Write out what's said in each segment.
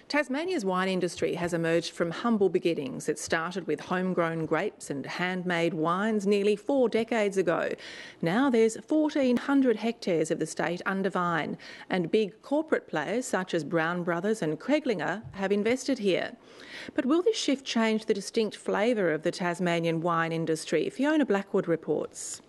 Tasmania's wine industry has emerged from humble beginnings. It started with homegrown grapes and handmade wines nearly 4 decades ago. Now there's 1,400 hectares of the state under vine, and big corporate players such as Brown Brothers and Kreglinger have invested here. But will this shift change the distinct flavour of the Tasmanian wine industry? Fiona Blackwood reports.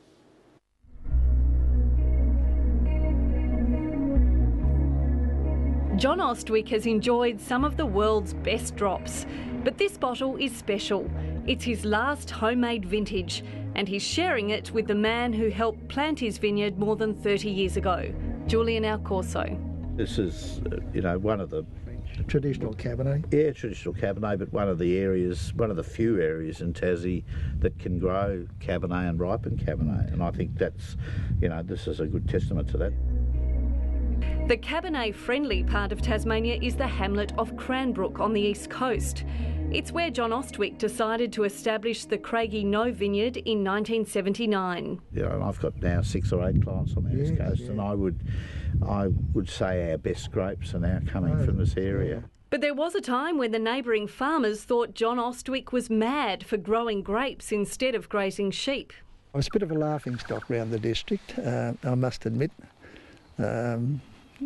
John Ostwick has enjoyed some of the world's best drops, but this bottle is special. It's his last homemade vintage, and he's sharing it with the man who helped plant his vineyard more than 30 years ago, Julian Alcorso. This is, one of the traditional Cabernet. Yeah, traditional Cabernet, but one of the few areas in Tassie that can grow Cabernet and ripen Cabernet, and I think that's, this is a good testament to that. The Cabernet-friendly part of Tasmania is the hamlet of Cranbrook on the east coast. It's where John Ostwick decided to establish the Craigie No Vineyard in 1979. And I've got now 6 or 8 clients on the east coast, and I would say our best grapes are now coming from this area. But there was a time when the neighbouring farmers thought John Ostwick was mad for growing grapes instead of grazing sheep. I was a bit of a laughingstock around the district, I must admit.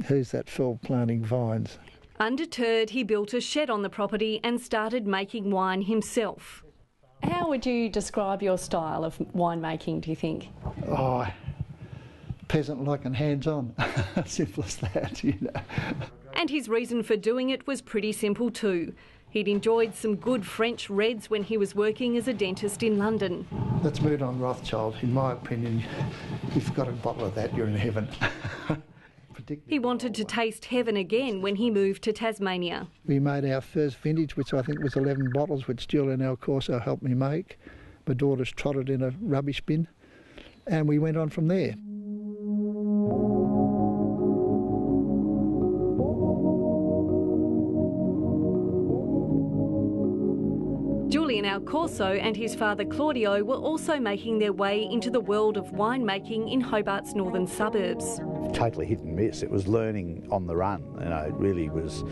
Who's that fool planting vines? Undeterred, he built a shed on the property and started making wine himself. How would you describe your style of winemaking, do you think? Oh, peasant-like and hands-on. Simple as that, And his reason for doing it was pretty simple too. He'd enjoyed some good French reds when he was working as a dentist in London. Let's move on, Rothschild. In my opinion, if you've got a bottle of that, you're in heaven. He wanted to taste heaven again when he moved to Tasmania. We made our first vintage, which I think was 11 bottles, which Julian Alcorso helped me make. My daughters trotted in a rubbish bin, and we went on from there. Julian Alcorso and his father Claudio were also making their way into the world of winemaking in Hobart's northern suburbs. Totally hit and miss. It was learning on the run. It really was.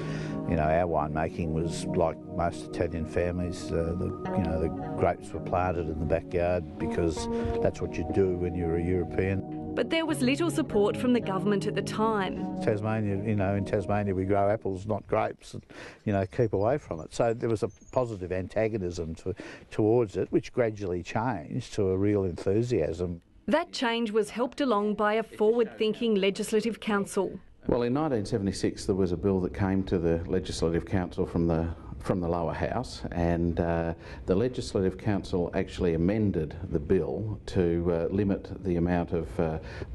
Our winemaking was like most Italian families. The grapes were planted in the backyard because that's what you do when you're a European. But there was little support from the government at the time. Tasmania, in Tasmania we grow apples, not grapes, and, keep away from it. So there was a positive antagonism towards it, which gradually changed to a real enthusiasm. That change was helped along by a forward-thinking Legislative Council. Well, in 1976 there was a bill that came to the Legislative Council from the lower house, and the Legislative Council actually amended the bill to limit the amount of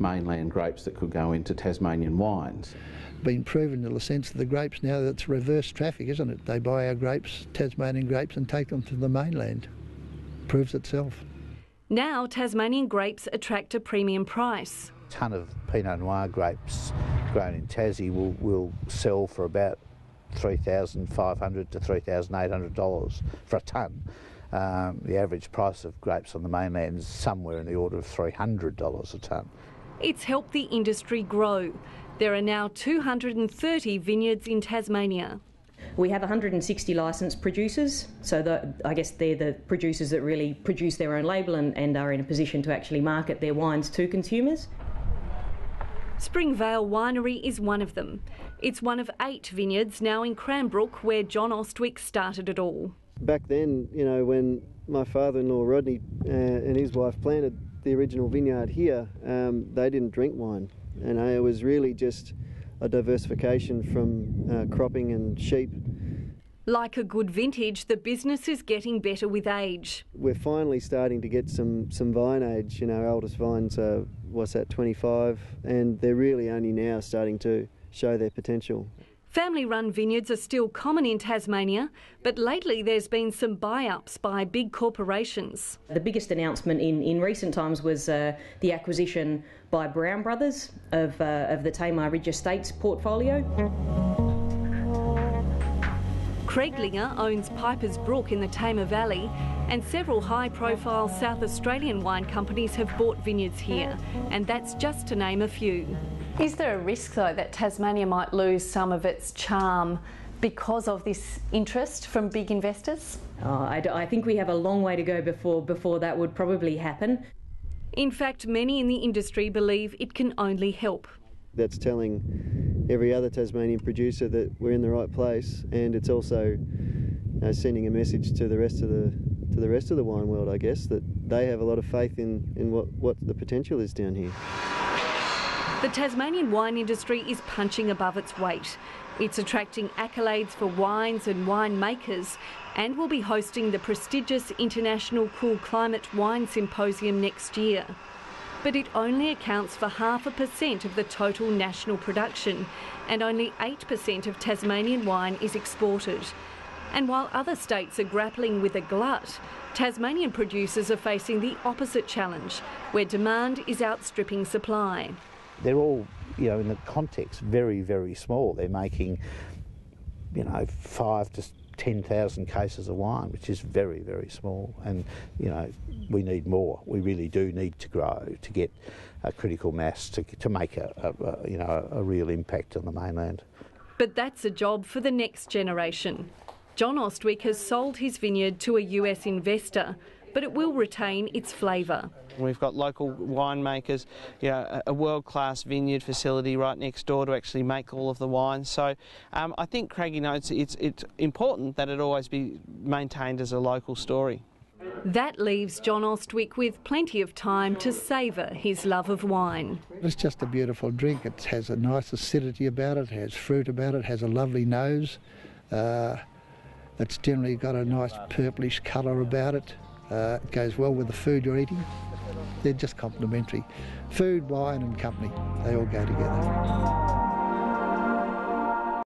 mainland grapes that could go into Tasmanian wines. Been proven in the sense of the grapes now that it's reverse traffic, isn't it? They buy our grapes, Tasmanian grapes, and take them to the mainland. Proves itself. Now Tasmanian grapes attract a premium price. A tonne of Pinot Noir grapes grown in Tassie will sell for about $3,500 to $3,800 for a tonne. The average price of grapes on the mainland is somewhere in the order of $300 a tonne. It's helped the industry grow. There are now 230 vineyards in Tasmania. We have 160 licensed producers, so I guess they're the producers that really produce their own label and are in a position to actually market their wines to consumers. Springvale Winery is one of them. It's one of 8 vineyards now in Cranbrook where John Ostwick started it all. Back then, when my father-in-law Rodney and his wife planted the original vineyard here, they didn't drink wine. It was really just a diversification from cropping and sheep. Like a good vintage, the business is getting better with age. We're finally starting to get some vine age. Our oldest vines are, 25, and they're really only now starting to show their potential. Family-run vineyards are still common in Tasmania, but lately there's been some buy-ups by big corporations. The biggest announcement in recent times was the acquisition by Brown Brothers of the Tamar Ridge Estates portfolio. Kreglinger owns Piper's Brook in the Tamar Valley, and several high-profile South Australian wine companies have bought vineyards here, and that's just to name a few. Is there a risk, though, that Tasmania might lose some of its charm because of this interest from big investors? I think we have a long way to go before that would probably happen. In fact, many in the industry believe it can only help. That's telling every other Tasmanian producer that we're in the right place, and it's also sending a message to the rest of the wine world, I guess, that they have a lot of faith in what the potential is down here. The Tasmanian wine industry is punching above its weight. It's attracting accolades for wines and winemakers and will be hosting the prestigious International Cool Climate Wine Symposium next year. But it only accounts for 0.5% of the total national production, and only 8% of Tasmanian wine is exported. And while other states are grappling with a glut, Tasmanian producers are facing the opposite challenge, where demand is outstripping supply. They're all, in the context, very, very small. They're making, 5 to 10,000 cases of wine, which is very, very small. And, we need more. We really do need to grow to get a critical mass to make a real impact on the mainland. But that's a job for the next generation. John Ostwick has sold his vineyard to a US investor, but it will retain its flavour. We've got local winemakers, a world-class vineyard facility right next door to actually make all of the wines. So I think Craigie notes it's important that it always be maintained as a local story. That leaves John Ostwick with plenty of time to savour his love of wine. It's just a beautiful drink. It has a nice acidity about it, has fruit about it, has a lovely nose. It's generally got a nice purplish colour about it. It goes well with the food you're eating. They're just complementary. Food, wine and company, they all go together.